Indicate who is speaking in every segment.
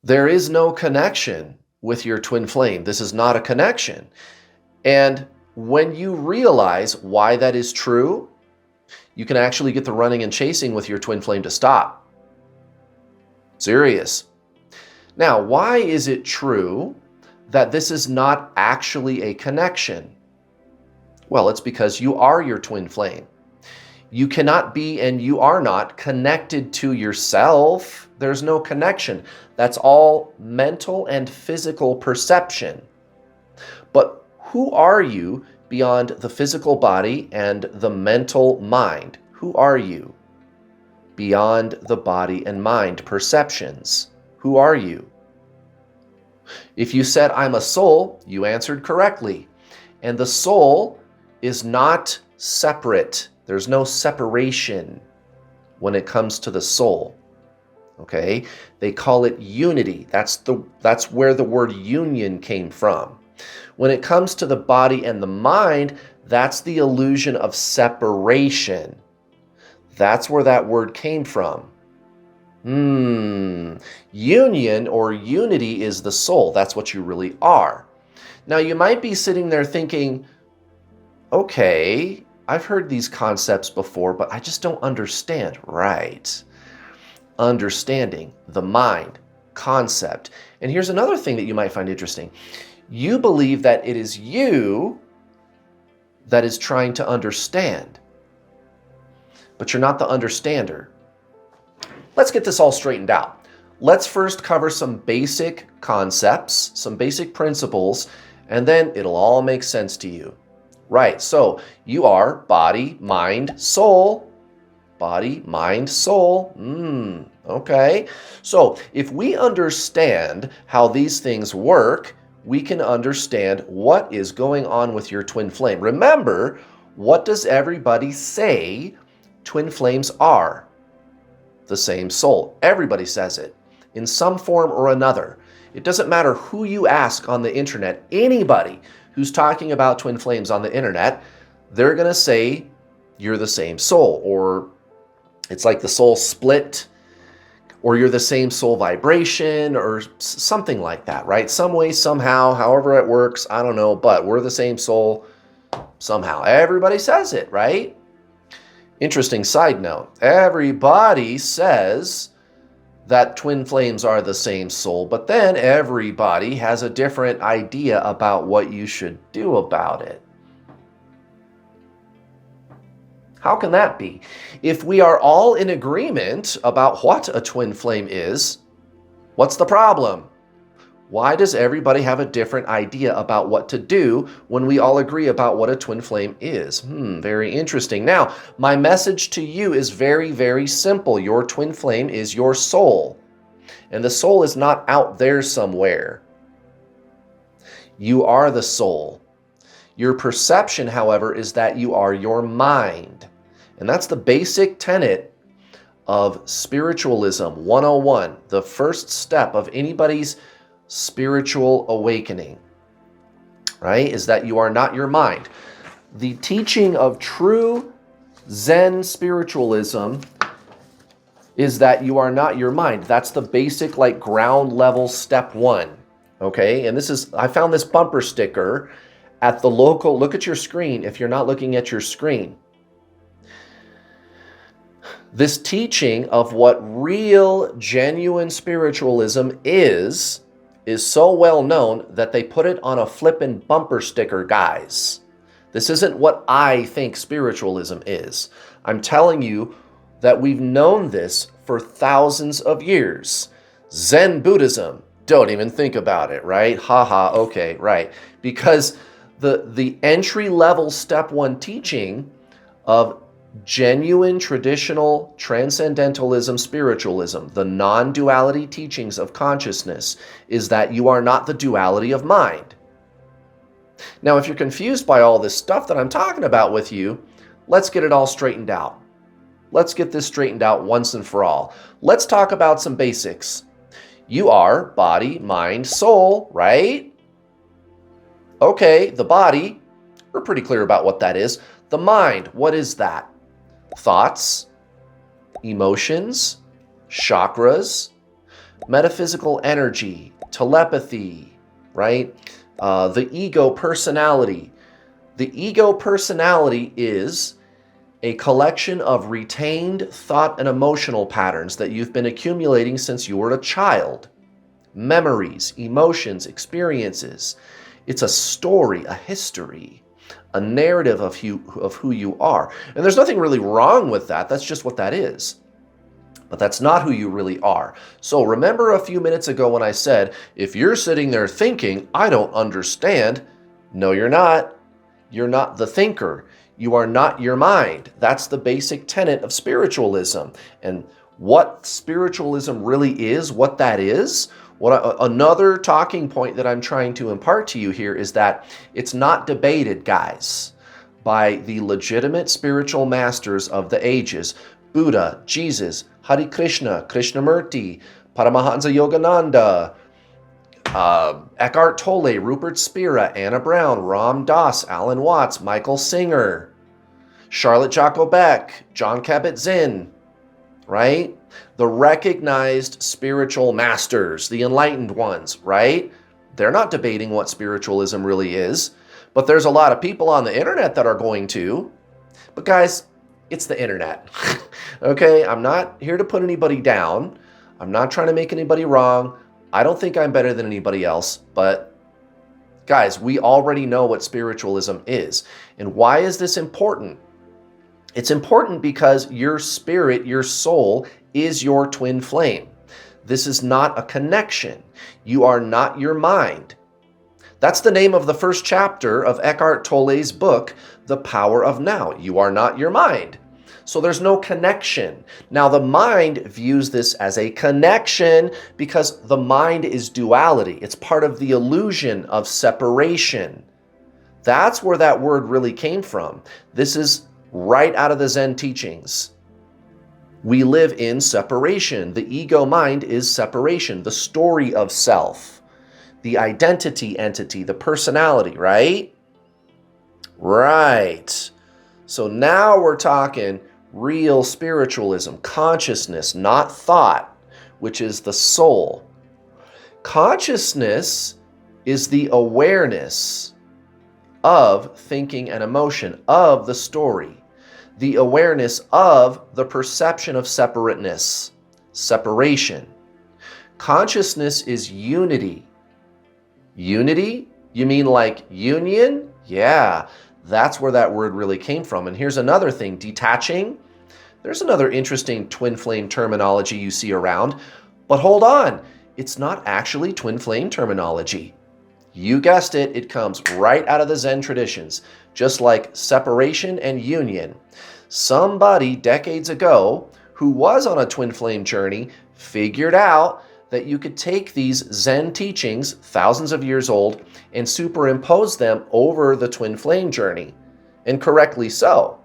Speaker 1: There is no connection with your twin flame. This is not a connection. And when you realize why that is true, you can actually get the running and chasing with your twin flame to stop. Serious. Now, why is it true that this is not actually a connection? Well, it's because you are your twin flame. You cannot be and you are not connected to yourself. There's no connection. That's all mental and physical perception. But who are you beyond the physical body and the mental mind? Who are you beyond the body and mind perceptions? Who are you? If you said, I'm a soul, you answered correctly. And the soul is not separate. There's no separation when it comes to the soul. Okay? They call it unity. That's where the word union came from. When it comes to the body and the mind, that's the illusion of separation. That's where that word came from. Union or unity is the soul. That's what you really are. Now, you might be sitting there thinking, okay, I've heard these concepts before, but I just don't understand. Right. Understanding, the mind, concept. And here's another thing that you might find interesting. You believe that it is you that is trying to understand, but you're not the understander. Let's get this all straightened out. Let's first cover some basic concepts, some basic principles, and then it'll all make sense to you. Right, so you are body, mind, soul. Body, mind, soul. Okay. So if we understand how these things work, we can understand what is going on with your twin flame. Remember, what does everybody say twin flames are? The same soul. Everybody says it in some form or another. It doesn't matter who you ask on the internet. Anybody who's talking about twin flames on the internet, they're going to say you're the same soul, or it's like the soul split, or you're the same soul vibration, or something like that, right? Some way, somehow, however it works, I don't know, but we're the same soul somehow. Everybody says it, right? Interesting side note, everybody says that twin flames are the same soul, but then everybody has a different idea about what you should do about it. How can that be? If we are all in agreement about what a twin flame is, what's the problem? Why does everybody have a different idea about what to do when we all agree about what a twin flame is? Very interesting. Now, my message to you is very, very simple. Your twin flame is your soul. And the soul is not out there somewhere. You are the soul. Your perception, however, is that you are your mind. And that's the basic tenet of spiritualism 101, the first step of anybody's spiritual awakening, right? Is that you are not your mind. The teaching of true Zen spiritualism is that you are not your mind. That's the basic, like, ground level step one, okay? And I found this bumper sticker at the local, look at your screen if you're not looking at your screen. This teaching of what real, genuine spiritualism is so well known that they put it on a flippin' bumper sticker, guys. This isn't what I think spiritualism is. I'm telling you that we've known this for thousands of years. Zen Buddhism, don't even think about it, right? Haha, okay, right. Because the entry-level step one teaching of genuine traditional transcendentalism spiritualism, the non-duality teachings of consciousness, is that you are not the duality of mind. Now, if you're confused by all this stuff that I'm talking about with you, let's get it all straightened out. Let's get this straightened out once and for all. Let's talk about some basics. You are body, mind, soul, right? Okay, the body, we're pretty clear about what that is. The mind, what is that? Thoughts, emotions, chakras, metaphysical energy, telepathy, right? The ego personality. The ego personality is a collection of retained thought and emotional patterns that you've been accumulating since you were a child. Memories, emotions, experiences. It's a story, a history, a narrative of who you are. And there's nothing really wrong with that. That's just what that is. But that's not who you really are. So remember a few minutes ago when I said, if you're sitting there thinking, I don't understand, no, you're not. You're not the thinker. You are not your mind. That's the basic tenet of spiritualism. And what spiritualism really is, what that is, another talking point that I'm trying to impart to you here is that it's not debated, guys, by the legitimate spiritual masters of the ages. Buddha, Jesus, Hare Krishna, Krishnamurti, Paramahansa Yogananda, Eckhart Tolle, Rupert Spira, Anna Brown, Ram Dass, Alan Watts, Michael Singer, Charlotte Jacobek, John Kabat-Zinn, right? The recognized spiritual masters, the enlightened ones, right? They're not debating what spiritualism really is, but there's a lot of people on the internet that are going to. But guys, it's the internet, okay? I'm not here to put anybody down. I'm not trying to make anybody wrong. I don't think I'm better than anybody else, but guys, we already know what spiritualism is. And why is this important? It's important because your spirit, your soul, is your twin flame. This is not a connection. You are not your mind. That's the name of the first chapter of Eckhart Tolle's book, The Power of Now. You are not your mind. So there's no connection. Now the mind views this as a connection because the mind is duality. It's part of the illusion of separation. That's where that word really came from. This is right out of the Zen teachings. We live in separation. The ego mind is separation, the story of self, the identity entity, the personality, right? Right. So now we're talking real spiritualism, consciousness, not thought, which is the soul. Consciousness is the awareness of thinking and emotion, of the story, the awareness of the perception of separateness, separation. Consciousness is unity. Unity? You mean like union? Yeah. That's where that word really came from. And here's another thing, detaching. There's another interesting twin flame terminology you see around, but hold on, it's not actually twin flame terminology. You guessed it, it comes right out of the Zen traditions, just like separation and union. Somebody decades ago who was on a twin flame journey figured out that you could take these Zen teachings, thousands of years old, and superimpose them over the twin flame journey, and correctly so.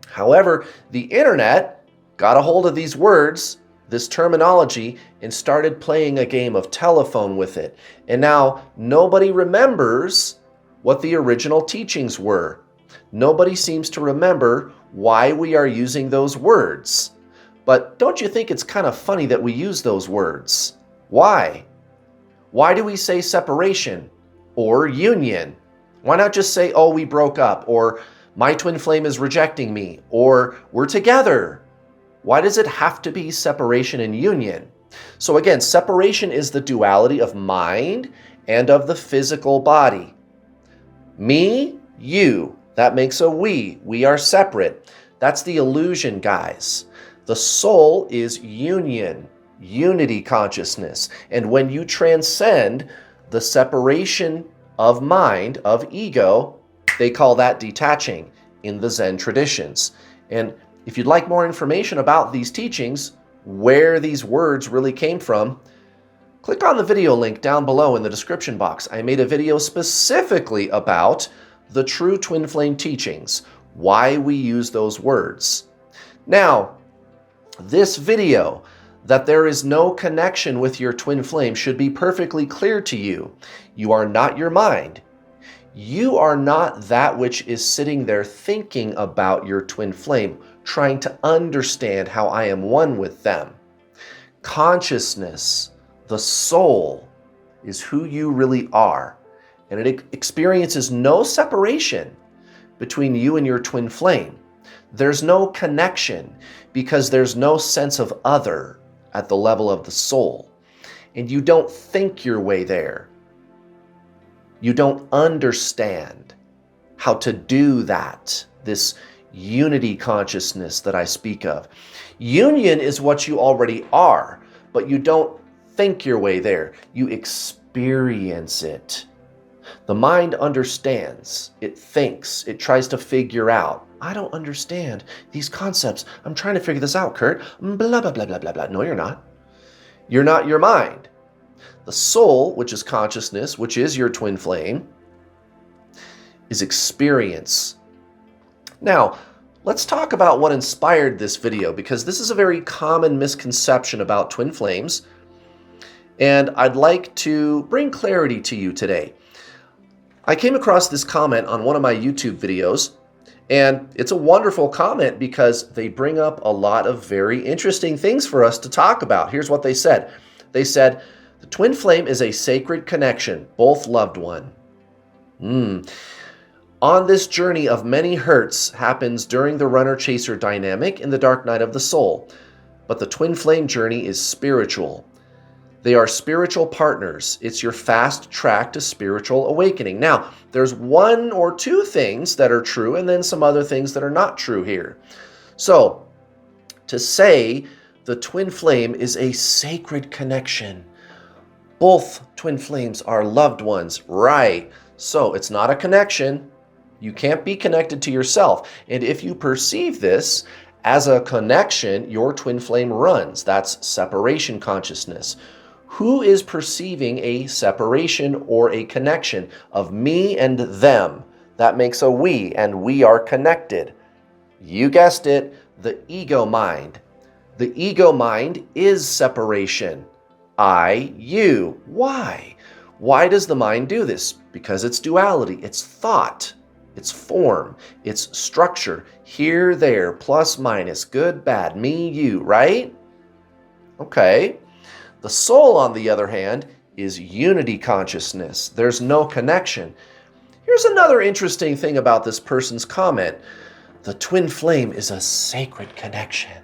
Speaker 1: However, the internet got a hold of these words, this terminology, and started playing a game of telephone with it. And now nobody remembers what the original teachings were. Nobody seems to remember why we are using those words. But don't you think it's kind of funny that we use those words? Why? Why do we say separation or union? Why not just say, oh, we broke up, or my twin flame is rejecting me, or we're together? Why does it have to be separation and union? So again, separation is the duality of mind and of the physical body. Me, you, that makes a we. We are separate. That's the illusion, guys. The soul is union, unity consciousness. And when you transcend the separation of mind, of ego, they call that detaching in the Zen traditions. And if you'd like more information about these teachings, where these words really came from, click on the video link down below in the description box. I made a video specifically about the true twin flame teachings, why we use those words. Now, this video, that there is no connection with your twin flame, should be perfectly clear to you. You are not your mind. You are not that which is sitting there thinking about your twin flame, trying to understand how I am one with them. Consciousness, the soul, is who you really are. And it experiences no separation between you and your twin flame. There's no connection because there's no sense of other at the level of the soul. And you don't think your way there. You don't understand how to do that, this unity consciousness that I speak of. Union is what you already are, but you don't think your way there. You experience it. The mind understands, it thinks, it tries to figure out. I don't understand these concepts. I'm trying to figure this out, Kurt. Blah, blah, blah, blah, blah, blah. No, you're not. You're not your mind. The soul, which is consciousness, which is your twin flame, is experience. Now, let's talk about what inspired this video, because this is a very common misconception about twin flames, and I'd like to bring clarity to you today. I came across this comment on one of my YouTube videos, and it's a wonderful comment because they bring up a lot of very interesting things for us to talk about. Here's what they said. They said, the twin flame is a sacred connection, both loved one. On this journey of many hurts happens during the runner-chaser dynamic in the dark night of the soul. But the twin flame journey is spiritual. They are spiritual partners. It's your fast track to spiritual awakening. Now, there's one or two things that are true and then some other things that are not true here. So, to say the twin flame is a sacred connection. Both twin flames are loved ones, right? So, it's not a connection. You can't be connected to yourself. And if you perceive this as a connection, your twin flame runs. That's separation consciousness. Who is perceiving a separation or a connection of me and them? That makes a we, and we are connected. You guessed it, the ego mind. The ego mind is separation. I, you. Why? Why does the mind do this? Because it's duality, it's thought, it's form, it's structure. Here, there, plus, minus, good, bad, me, you, right? Okay. The soul, on the other hand, is unity consciousness. There's no connection. Here's another interesting thing about this person's comment. The twin flame is a sacred connection.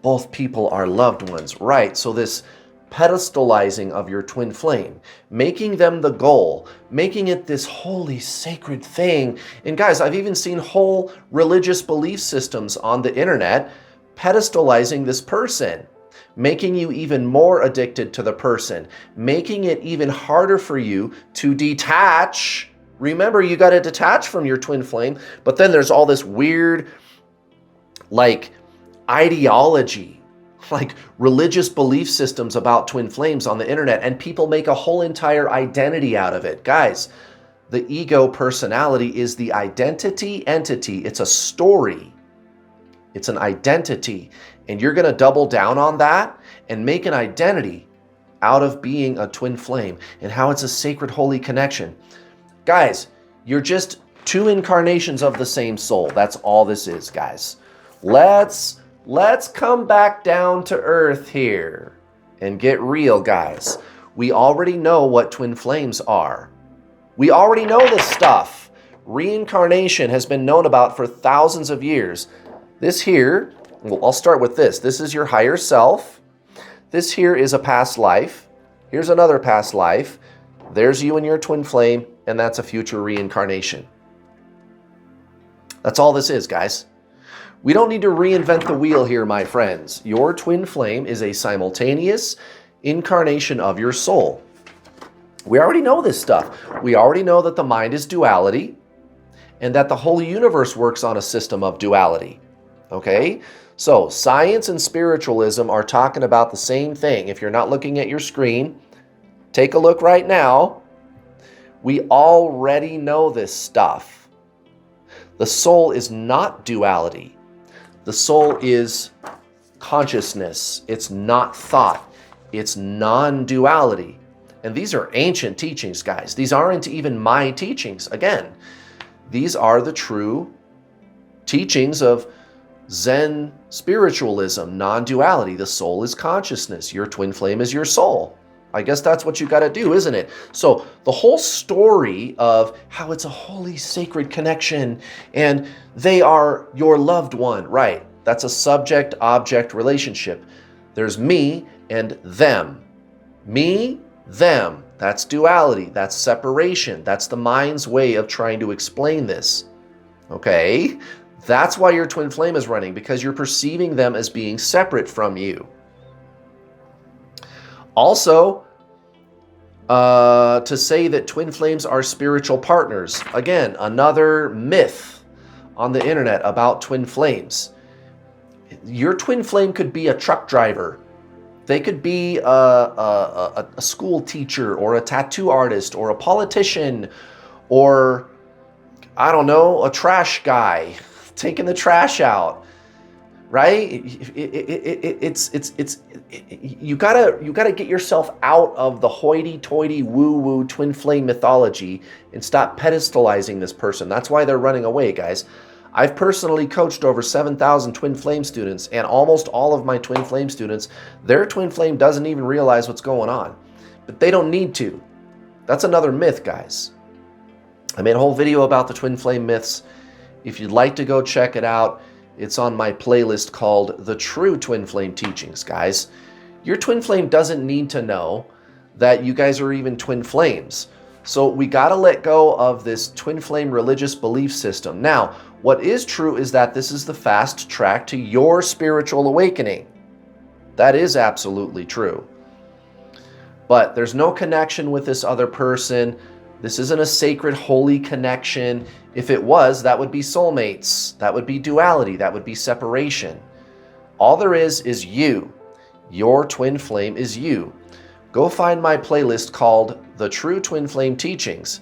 Speaker 1: Both people are loved ones, right? So this pedestalizing of your twin flame, making them the goal, making it this holy, sacred thing. And guys, I've even seen whole religious belief systems on the internet pedestalizing this person, making you even more addicted to the person, making it even harder for you to detach. Remember, you got to detach from your twin flame, but then there's all this weird, ideology, religious belief systems about twin flames on the internet, and people make a whole entire identity out of it. Guys, the ego personality is the identity entity. It's a story. It's an identity. And you're going to double down on that and make an identity out of being a twin flame and how it's a sacred, holy connection. Guys, you're just two incarnations of the same soul. That's all this is, guys. Let's come back down to earth here and get real, guys. We already know what twin flames are. We already know this stuff. Reincarnation has been known about for thousands of years. This here, well, I'll start with this. This is your higher self. This here is a past life. Here's another past life. There's you and your twin flame, and that's a future reincarnation. That's all this is, guys. We don't need to reinvent the wheel here, my friends. Your twin flame is a simultaneous incarnation of your soul. We already know this stuff. We already know that the mind is duality and that the whole universe works on a system of duality. Okay? So science and spiritualism are talking about the same thing. If you're not looking at your screen, take a look right now. We already know this stuff. The soul is not duality. The soul is consciousness. It's not thought. It's non-duality. And these are ancient teachings, guys. These aren't even my teachings. Again, these are the true teachings of Zen spiritualism, non-duality. The soul is consciousness. Your twin flame is your soul. I guess that's what you got to do, isn't it? So the whole story of how it's a holy, sacred connection and they are your loved one, right? That's a subject-object relationship. There's me and them. Me, them. That's duality. That's separation. That's the mind's way of trying to explain this. Okay? That's why your twin flame is running, because you're perceiving them as being separate from you. Also, to say that twin flames are spiritual partners. Again, another myth on the internet about twin flames. Your twin flame could be a truck driver. They could be a school teacher or a tattoo artist or a politician or, I don't know, a trash guy taking the trash out, right? You gotta get yourself out of the hoity-toity woo-woo twin flame mythology and stop pedestalizing this person. That's why they're running away, guys. I've personally coached over 7,000 twin flame students, and almost all of my twin flame students, their twin flame doesn't even realize what's going on, but they don't need to. That's another myth, guys. I made a whole video about the twin flame myths. If you'd like to go check it out, it's on my playlist called The True Twin Flame Teachings, guys. Your twin flame doesn't need to know that you guys are even twin flames. So we got to let go of this twin flame religious belief system. Now, what is true is that this is the fast track to your spiritual awakening. That is absolutely true. But there's no connection with this other person. This isn't a sacred, holy connection. If it was, that would be soulmates. That would be duality. That would be separation. All there is you. Your twin flame is you. Go find my playlist called The True Twin Flame Teachings.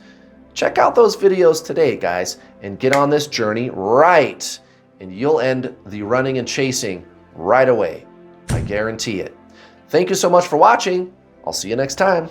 Speaker 1: Check out those videos today, guys, and get on this journey right. And you'll end the running and chasing right away. I guarantee it. Thank you so much for watching. I'll see you next time.